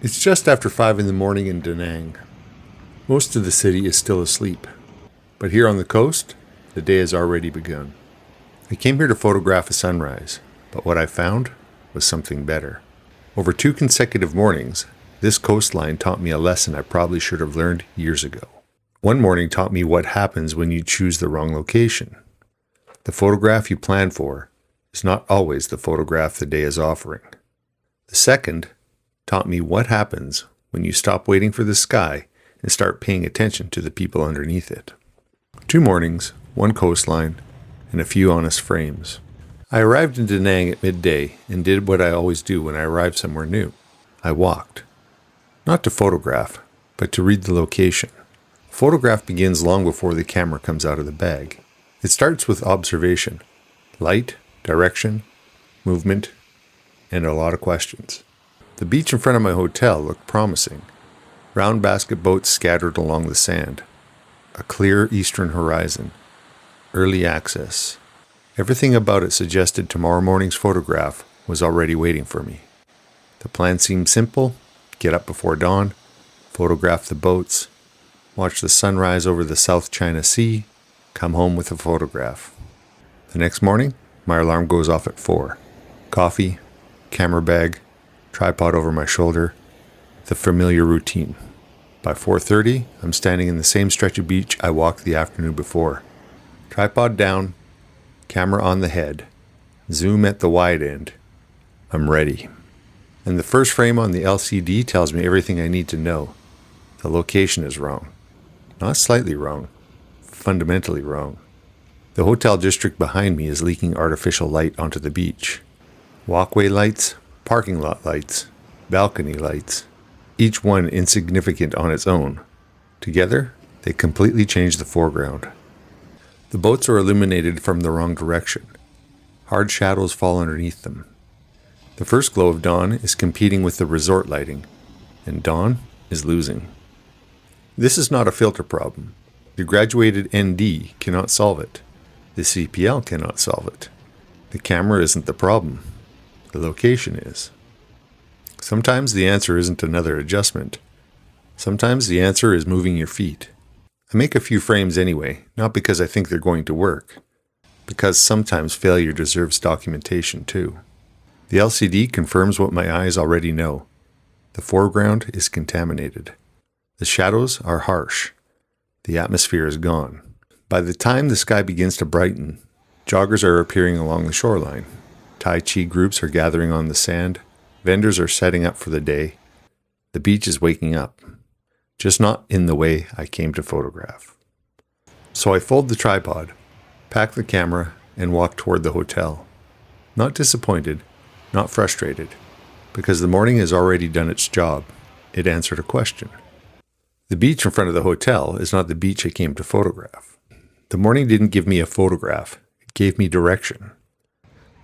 It's just after 5 in the morning in Danang. Most of the city is still asleep. But here on the coast, the day has already begun. I came here to photograph a sunrise, but what I found was something better. Over 2 consecutive mornings, this coastline taught me a lesson I probably should have learned years ago. One morning taught me what happens when you choose the wrong location. The photograph you plan for is not always the photograph the day is offering. The second taught me what happens when you stop waiting for the sky and start paying attention to the people underneath it. 2 mornings, 1 coastline, and a few honest frames. I arrived in Danang at midday and did what I always do when I arrive somewhere new. I walked. Not to photograph, but to read the location. A photograph begins long before the camera comes out of the bag. It starts with observation, light, direction, movement, and a lot of questions. The beach in front of my hotel looked promising. Round basket boats scattered along the sand. A clear eastern horizon. Early access. Everything about it suggested tomorrow morning's photograph was already waiting for me. The plan seemed simple. Get up before dawn, photograph the boats, watch the sunrise over the South China Sea, come home with a photograph. The next morning, my alarm goes off at 4. Coffee, camera bag, tripod over my shoulder, the familiar routine. By 4:30, I'm standing in the same stretch of beach I walked the afternoon before. Tripod down, camera on the head, zoom at the wide end. I'm ready. And the first frame on the LCD tells me everything I need to know. The location is wrong. Not slightly wrong, fundamentally wrong. The hotel district behind me is leaking artificial light onto the beach. Walkway lights, parking lot lights, balcony lights, each one insignificant on its own. Together, they completely change the foreground. The boats are illuminated from the wrong direction. Hard shadows fall underneath them. The first glow of dawn is competing with the resort lighting, and dawn is losing. This is not a filter problem. The graduated ND cannot solve it. The CPL cannot solve it. The camera isn't the problem. The location is. Sometimes the answer isn't another adjustment. Sometimes the answer is moving your feet. I make a few frames anyway, not because I think they're going to work, because sometimes failure deserves documentation too. The LCD confirms what my eyes already know. The foreground is contaminated. The shadows are harsh. The atmosphere is gone. By the time the sky begins to brighten, joggers are appearing along the shoreline. Tai Chi groups are gathering on the sand. Vendors are setting up for the day. The beach is waking up. Just not in the way I came to photograph. So I fold the tripod, pack the camera, and walk toward the hotel. Not disappointed, not frustrated, because the morning has already done its job. It answered a question. The beach in front of the hotel is not the beach I came to photograph. The morning didn't give me a photograph. It gave me direction.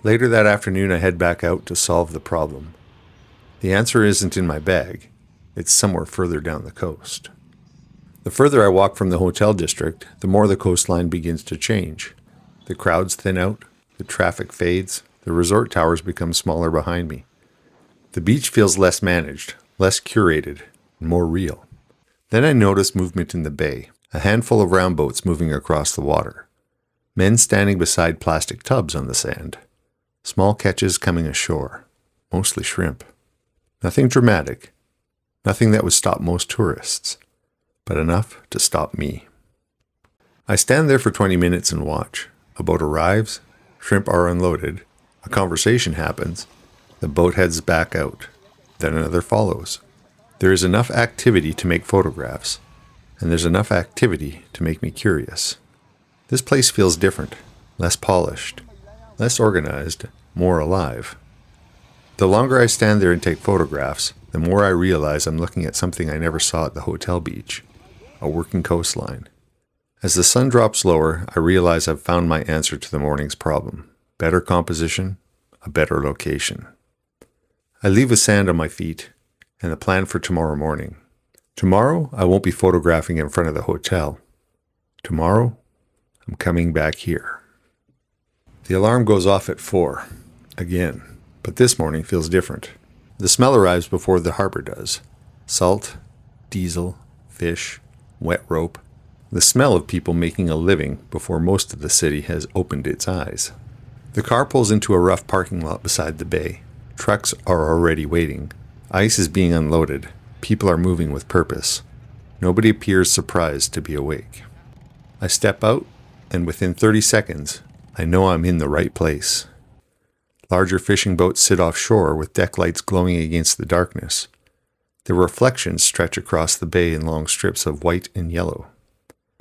Later that afternoon, I head back out to solve the problem. The answer isn't in my bag. It's somewhere further down the coast. The further I walk from the hotel district, the more the coastline begins to change. The crowds thin out, the traffic fades, the resort towers become smaller behind me. The beach feels less managed, less curated, and more real. Then I notice movement in the bay, a handful of round boats moving across the water. Men standing beside plastic tubs on the sand. Small catches coming ashore, mostly shrimp. Nothing dramatic, nothing that would stop most tourists, but enough to stop me. I stand there for 20 minutes and watch. A boat arrives, shrimp are unloaded, a conversation happens, the boat heads back out, then another follows. There is enough activity to make photographs, and there's enough activity to make me curious. This place feels different, less polished, less organized, more alive. The longer I stand there and take photographs, the more I realize I'm looking at something I never saw at the hotel beach, a working coastline. As the sun drops lower, I realize I've found my answer to the morning's problem. Better composition, a better location. I leave with sand on my feet and a plan for tomorrow morning. Tomorrow, I won't be photographing in front of the hotel. Tomorrow, I'm coming back here. The alarm goes off at 4, again, but this morning feels different. The smell arrives before the harbor does. Salt, diesel, fish, wet rope. The smell of people making a living before most of the city has opened its eyes. The car pulls into a rough parking lot beside the bay. Trucks are already waiting. Ice is being unloaded. People are moving with purpose. Nobody appears surprised to be awake. I step out, and within 30 seconds, I know I'm in the right place. Larger fishing boats sit offshore with deck lights glowing against the darkness. Their reflections stretch across the bay in long strips of white and yellow.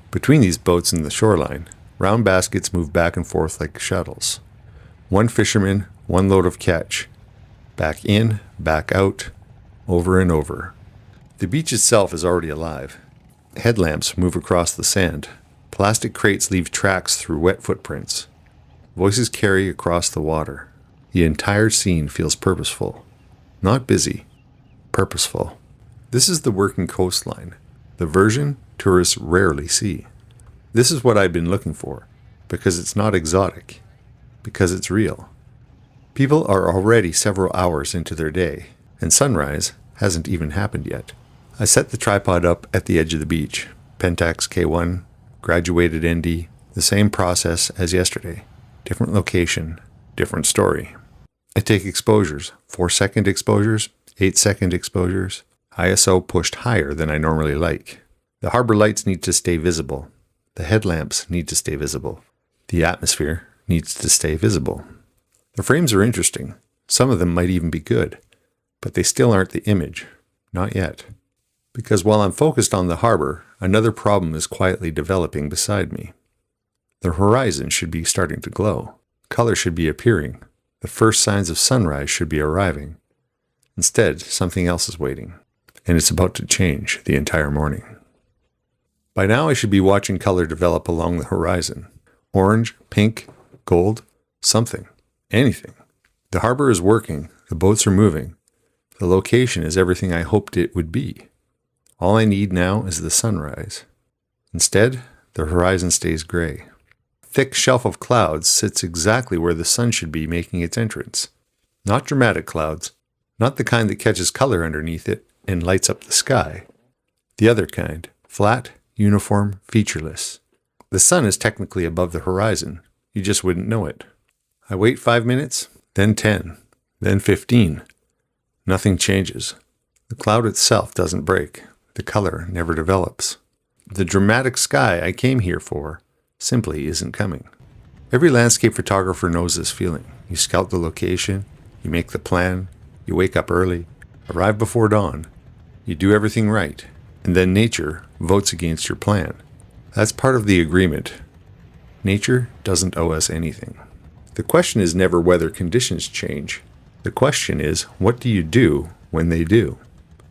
Between these boats and the shoreline, round baskets move back and forth like shuttles. One fisherman, one load of catch. Back in, back out, over and over. The beach itself is already alive. Headlamps move across the sand. Plastic crates leave tracks through wet footprints. Voices carry across the water. The entire scene feels purposeful. Not busy, purposeful. This is the working coastline, the version tourists rarely see. This is what I've been looking for, because it's not exotic, because it's real. People are already several hours into their day, and sunrise hasn't even happened yet. I set the tripod up at the edge of the beach. Pentax K1, graduated ND, the same process as yesterday. Different location, different story. I take exposures, 4-second exposures, 8-second exposures, ISO pushed higher than I normally like. The harbor lights need to stay visible. The headlamps need to stay visible. The atmosphere needs to stay visible. The frames are interesting. Some of them might even be good, but they still aren't the image. Not yet. Because while I'm focused on the harbor, another problem is quietly developing beside me. The horizon should be starting to glow. Color should be appearing. The first signs of sunrise should be arriving. Instead, something else is waiting, and it's about to change the entire morning. By now, I should be watching color develop along the horizon. Orange, pink, gold, something, anything. The harbor is working, the boats are moving. The location is everything I hoped it would be. All I need now is the sunrise. Instead, the horizon stays gray. Thick shelf of clouds sits exactly where the sun should be making its entrance. Not dramatic clouds, not the kind that catches color underneath it and lights up the sky. The other kind, flat, uniform, featureless. The sun is technically above the horizon, you just wouldn't know it. I wait 5 minutes, then 10, then 15. Nothing changes. The cloud itself doesn't break. The color never develops. The dramatic sky I came here for simply isn't coming. Every landscape photographer knows this feeling. You scout the location, you make the plan, you wake up early, arrive before dawn, you do everything right, and then nature votes against your plan. That's part of the agreement. Nature doesn't owe us anything. The question is never whether conditions change. The question is, what do you do when they do?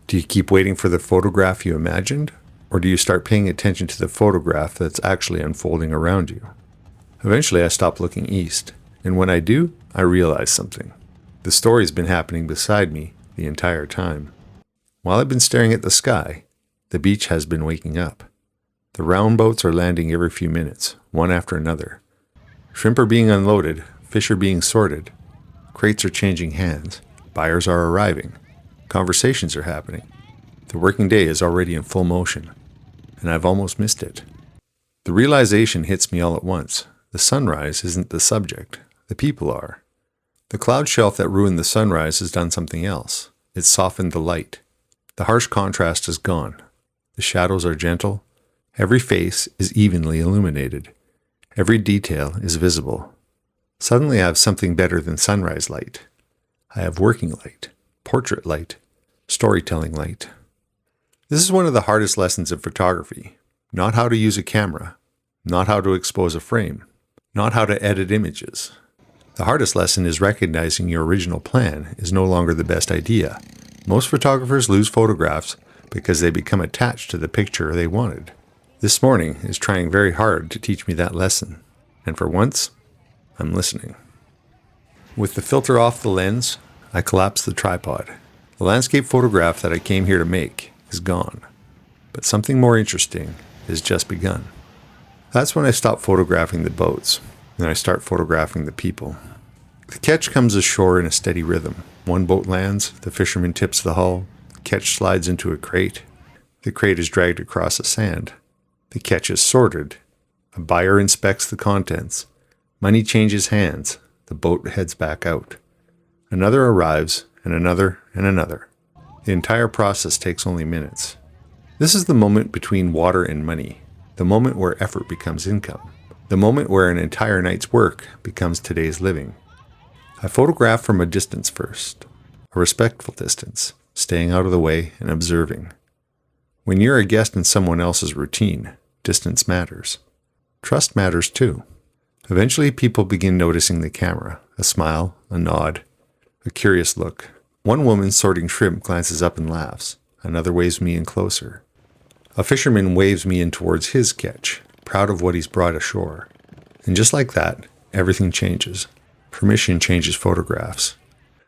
Do you keep waiting for the photograph you imagined? Or do you start paying attention to the photograph that's actually unfolding around you? Eventually, I stop looking east, and when I do, I realize something. The story's been happening beside me the entire time. While I've been staring at the sky, the beach has been waking up. The round boats are landing every few minutes, one after another. Shrimp are being unloaded, fish are being sorted, crates are changing hands, buyers are arriving, conversations are happening. The working day is already in full motion, and I've almost missed it. The realization hits me all at once. The sunrise isn't the subject. The people are. The cloud shelf that ruined the sunrise has done something else. It's softened the light. The harsh contrast is gone. The shadows are gentle. Every face is evenly illuminated. Every detail is visible. Suddenly I have something better than sunrise light. I have working light, portrait light, storytelling light. This is one of the hardest lessons of photography. Not how to use a camera, not how to expose a frame, not how to edit images. The hardest lesson is recognizing your original plan is no longer the best idea. Most photographers lose photographs because they become attached to the picture they wanted. This morning is trying very hard to teach me that lesson, and for once, I'm listening. With the filter off the lens, I collapse the tripod. The landscape photograph that I came here to make is gone, but something more interesting has just begun. That's when I stop photographing the boats, and I start photographing the people. The catch comes ashore in a steady rhythm. One boat lands, the fisherman tips the hull, catch slides into a crate. The crate is dragged across the sand. The catch is sorted. A buyer inspects the contents. Money changes hands. The boat heads back out. Another arrives, and another, and another. The entire process takes only minutes. This is the moment between water and money, the moment where effort becomes income, the moment where an entire night's work becomes today's living. I photograph from a distance first, a respectful distance, staying out of the way and observing. When you're a guest in someone else's routine, distance matters. Trust matters too. Eventually, people begin noticing the camera, a smile, a nod, a curious look. One woman sorting shrimp glances up and laughs. Another waves me in closer. A fisherman waves me in towards his catch, proud of what he's brought ashore. And just like that, everything changes. Permission changes photographs.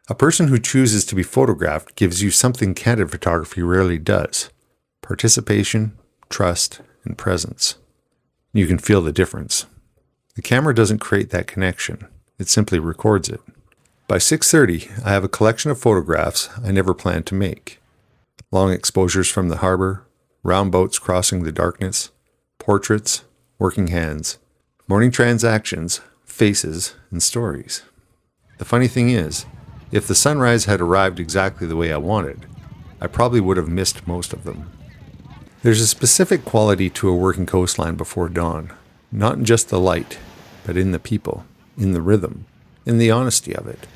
A person who chooses to be photographed gives you something candid photography rarely does: participation, trust, and presence. You can feel the difference. The camera doesn't create that connection. It simply records it. By 6:30, I have a collection of photographs I never planned to make. Long exposures from the harbor, round boats crossing the darkness, portraits, working hands, morning transactions, faces, and stories. The funny thing is, if the sunrise had arrived exactly the way I wanted, I probably would have missed most of them. There's a specific quality to a working coastline before dawn, not in just the light, but in the people, in the rhythm, in the honesty of it.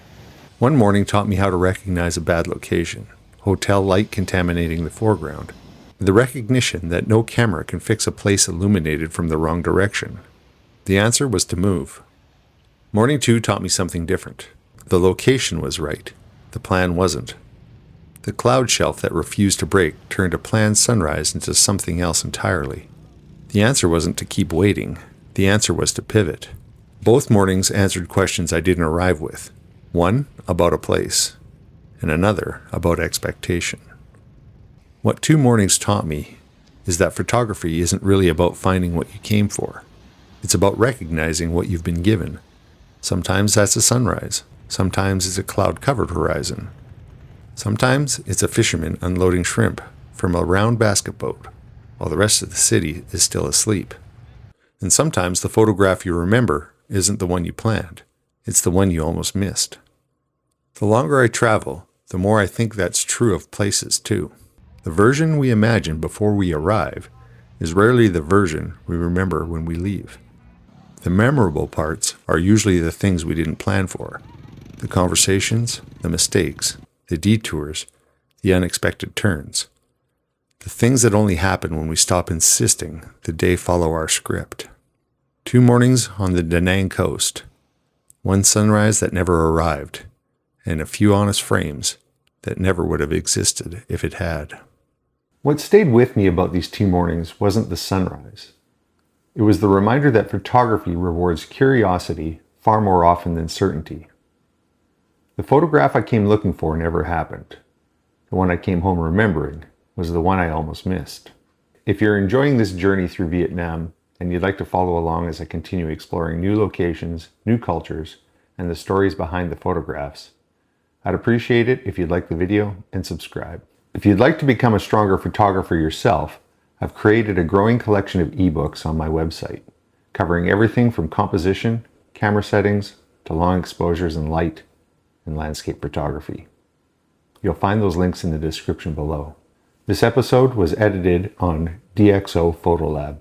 One morning taught me how to recognize a bad location, hotel light contaminating the foreground, the recognition that no camera can fix a place illuminated from the wrong direction. The answer was to move. Morning 2 taught me something different. The location was right. The plan wasn't. The cloud shelf that refused to break turned a planned sunrise into something else entirely. The answer wasn't to keep waiting. The answer was to pivot. Both mornings answered questions I didn't arrive with. One about a place, and another about expectation. What 2 mornings taught me is that photography isn't really about finding what you came for. It's about recognizing what you've been given. Sometimes that's a sunrise. Sometimes it's a cloud-covered horizon. Sometimes it's a fisherman unloading shrimp from a round basket boat while the rest of the city is still asleep. And sometimes the photograph you remember isn't the one you planned. It's the one you almost missed. The longer I travel, the more I think that's true of places too. The version we imagine before we arrive is rarely the version we remember when we leave. The memorable parts are usually the things we didn't plan for. The conversations, the mistakes, the detours, the unexpected turns. The things that only happen when we stop insisting the day follow our script. 2 mornings on the Danang coast. One sunrise that never arrived, and a few honest frames that never would have existed if it had. What stayed with me about these 2 mornings wasn't the sunrise. It was the reminder that photography rewards curiosity far more often than certainty. The photograph I came looking for never happened. The one I came home remembering was the one I almost missed. If you're enjoying this journey through Vietnam and you'd like to follow along as I continue exploring new locations, new cultures, and the stories behind the photographs, I'd appreciate it if you'd like the video and subscribe. If you'd like to become a stronger photographer yourself, I've created a growing collection of ebooks on my website, covering everything from composition, camera settings, to long exposures in light and landscape photography. You'll find those links in the description below. This episode was edited on DxO Photolab,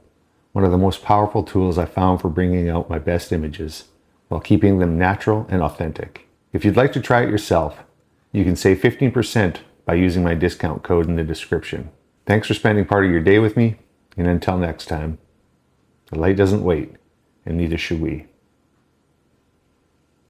one of the most powerful tools I found for bringing out my best images while keeping them natural and authentic. If you'd like to try it yourself, you can save 15% by using my discount code in the description. Thanks for spending part of your day with me, and until next time, the light doesn't wait, and neither should we.